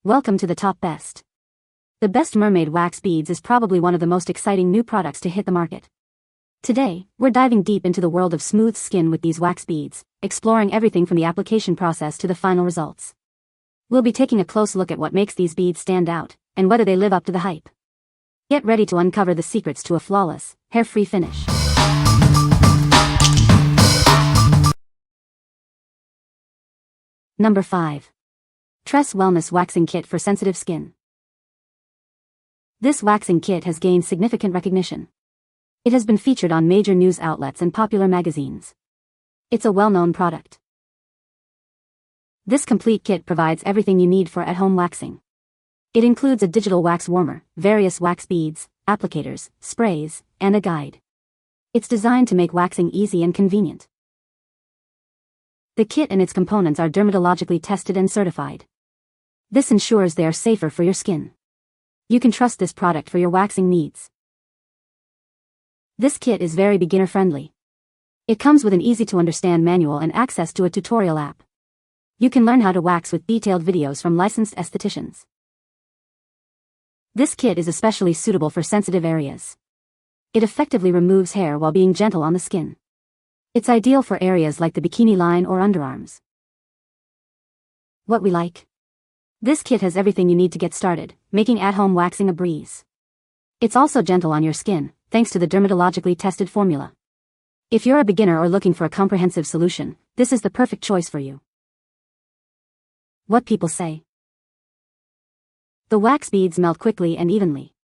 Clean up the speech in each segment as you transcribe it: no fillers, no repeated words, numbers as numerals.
Welcome to the top best. The best Mermaid Wax Beads is probably one of the most exciting new products to hit the market. Today, we're diving deep into the world of smooth skin with these wax beads, exploring everything from the application process to the final results. We'll be taking a close look at what makes these beads stand out, and whether they live up to the hype. Get ready to uncover the secrets to a flawless, hair-free finish. Number 5. Tress Wellness Waxing Kit for Sensitive Skin. This waxing kit has gained significant recognition. It has been featured on major news outlets and popular magazines. It's a well-known product. This complete kit provides everything you need for at-home waxing. It includes a digital wax warmer, various wax beads, applicators, sprays, and a guide. It's designed to make waxing easy and convenient. The kit and its components are dermatologically tested and certified. This ensures they are safer for your skin. You can trust this product for your waxing needs. This kit is very beginner-friendly. It comes with an easy-to-understand manual and access to a tutorial app. You can learn how to wax with detailed videos from licensed estheticians. This kit is especially suitable for sensitive areas. It effectively removes hair while being gentle on the skin. It's ideal for areas like the bikini line or underarms. What we like? This kit has everything you need to get started, making at-home waxing a breeze. It's also gentle on your skin, thanks to the dermatologically tested formula. If you're a beginner or looking for a comprehensive solution, this is the perfect choice for you. What people say. The wax beads melt quickly and evenly.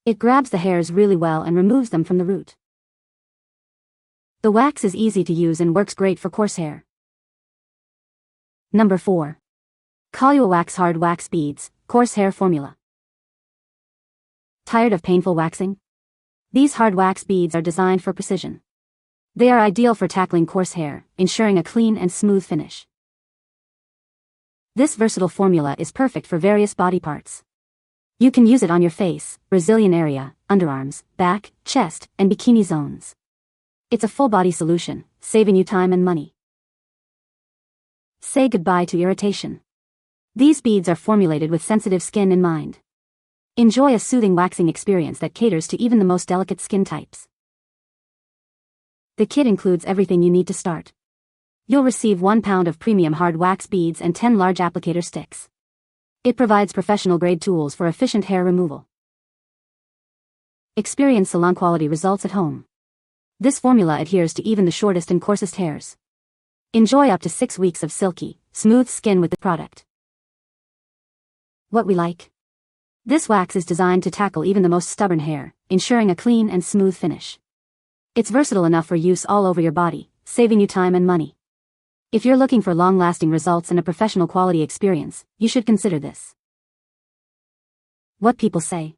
It grabs the hairs really well and removes them from the root. The wax is easy to use and works great for coarse hair. Number 4. KoluaWax Hard Wax Beads, Coarse Hair Formula. Tired of painful waxing? These hard wax beads are designed for precision. They are ideal for tackling coarse hair, ensuring a clean and smooth finish. This versatile formula is perfect for various body parts. You can use it on your face, Brazilian area, underarms, back, chest, and bikini zones. It's a full-body solution, saving you time and money. Say goodbye to irritation. These beads are formulated with sensitive skin in mind. Enjoy a soothing waxing experience that caters to even the most delicate skin types. The kit includes everything you need to start. You'll receive 1 pound of premium hard wax beads and 10 large applicator sticks. It provides professional-grade tools for efficient hair removal. Experience salon-quality results at home. This formula adheres to even the shortest and coarsest hairs. Enjoy up to 6 weeks of silky, smooth skin with the product. What we like? This wax is designed to tackle even the most stubborn hair, ensuring a clean and smooth finish. It's versatile enough for use all over your body, saving you time and money. If you're looking for long-lasting results and a professional quality experience, you should consider this. What people say.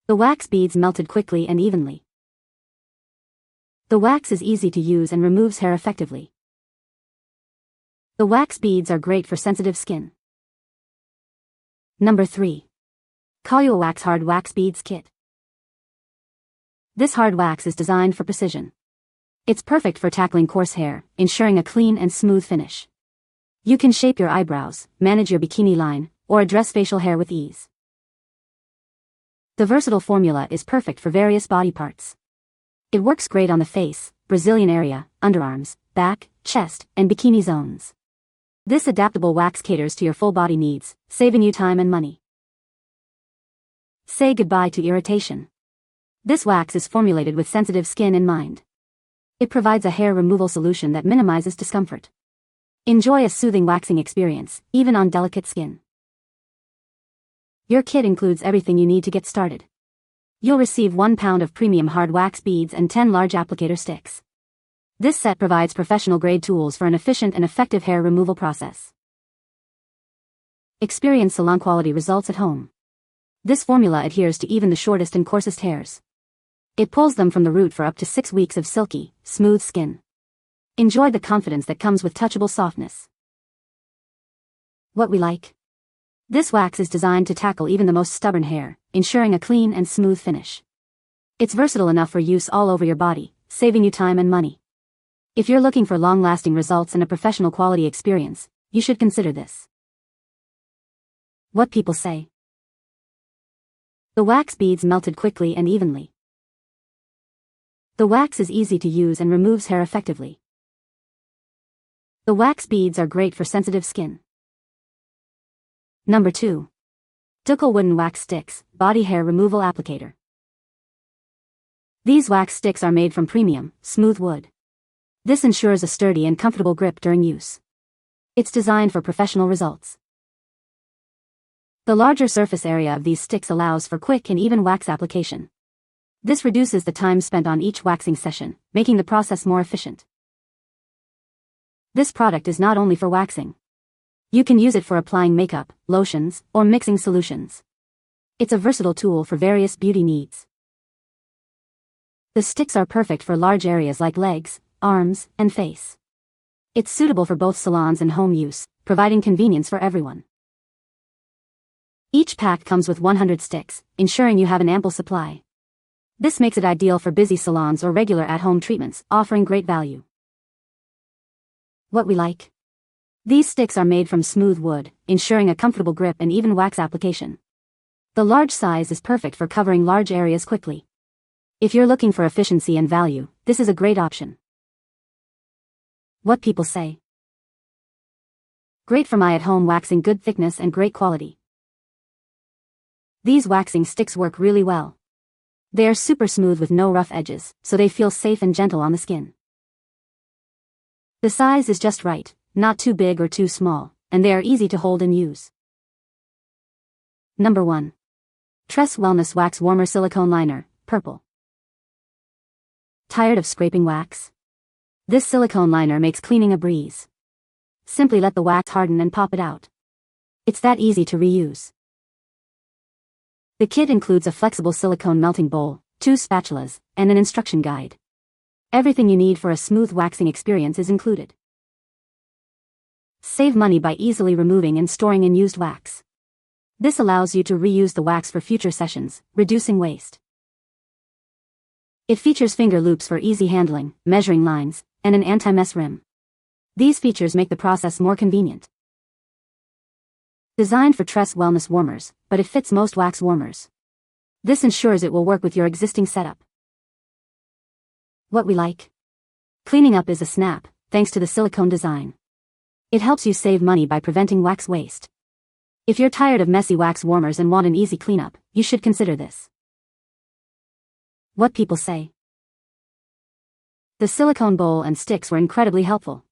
The wax beads melted quickly and evenly. The wax is easy to use and removes hair effectively. The wax beads are great for sensitive skin. Number 3. KoluaWax Hard Wax Beads Kit. This hard wax is designed for precision. It's perfect for tackling coarse hair, ensuring a clean and smooth finish. You can shape your eyebrows, manage your bikini line, or address facial hair with ease. The versatile formula is perfect for various body parts. It works great on the face, Brazilian area, underarms, back, chest, and bikini zones. This adaptable wax caters to your full body needs, saving you time and money. Say goodbye to irritation. This wax is formulated with sensitive skin in mind. It provides a hair removal solution that minimizes discomfort. Enjoy a soothing waxing experience, even on delicate skin. Your kit includes everything you need to get started. You'll receive 1 pound of premium hard wax beads and 10 large applicator sticks. This set provides professional-grade tools for an efficient and effective hair removal process. Experience salon-quality results at home. This formula adheres to even the shortest and coarsest hairs. It pulls them from the root for up to 6 weeks of silky, smooth skin. Enjoy the confidence that comes with touchable softness. What we like? This wax is designed to tackle even the most stubborn hair, ensuring a clean and smooth finish. It's versatile enough for use all over your body, saving you time and money. If you're looking for long-lasting results and a professional quality experience, you should consider this. What people say. The wax beads melted quickly and evenly. The wax is easy to use and removes hair effectively. The wax beads are great for sensitive skin. Number 2. Dukal Wooden Wax Sticks, Body Hair Removal Applicator. These wax sticks are made from premium, smooth wood. This ensures a sturdy and comfortable grip during use. It's designed for professional results. The larger surface area of these sticks allows for quick and even wax application. This reduces the time spent on each waxing session, making the process more efficient. This product is not only for waxing. You can use it for applying makeup, lotions, or mixing solutions. It's a versatile tool for various beauty needs. The sticks are perfect for large areas like legs, arms, and face. It's suitable for both salons and home use, providing convenience for everyone. Each pack comes with 100 sticks, ensuring you have an ample supply. This makes it ideal for busy salons or regular at-home treatments, offering great value. What we like. These sticks are made from smooth wood, ensuring a comfortable grip and even wax application. The large size is perfect for covering large areas quickly. If you're looking for efficiency and value, this is a great option. What people say. Great for my at-home waxing, good thickness and great quality. These waxing sticks work really well. They are super smooth with no rough edges, so they feel safe and gentle on the skin. The size is just right, not too big or too small, and they are easy to hold and use. Number 1. Tress Wellness Wax Warmer Silicone Liner, Purple. Tired of scraping wax? This silicone liner makes cleaning a breeze. Simply let the wax harden and pop it out. It's that easy to reuse. The kit includes a flexible silicone melting bowl, 2 spatulas, and an instruction guide. Everything you need for a smooth waxing experience is included. Save money by easily removing and storing unused wax. This allows you to reuse the wax for future sessions, reducing waste. It features finger loops for easy handling, measuring lines, and an anti-mess rim. These features make the process more convenient. Designed for Tress Wellness warmers, but it fits most wax warmers. This ensures it will work with your existing setup. What we like. Cleaning up is a snap, thanks to the silicone design. It helps you save money by preventing wax waste. If you're tired of messy wax warmers and want an easy cleanup, you should consider this. What people say. The silicone bowl and sticks were incredibly helpful.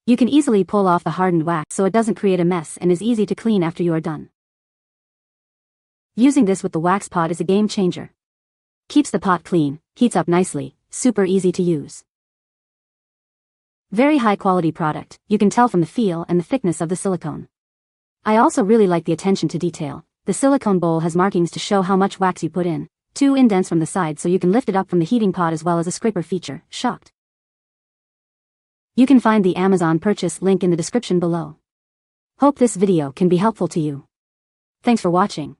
You can easily pull off the hardened wax so it doesn't create a mess and is easy to clean after you are done. Using this with the wax pot is a game changer. Keeps the pot clean, heats up nicely, super easy to use. Very high quality product, you can tell from the feel and the thickness of the silicone. I also really like the attention to detail. The silicone bowl has markings to show how much wax you put in, 2 indents from the side so you can lift it up from the heating pot as well as a scraper feature, shocked. You can find the Amazon purchase link in the description below. Hope this video can be helpful to you. Thanks for watching.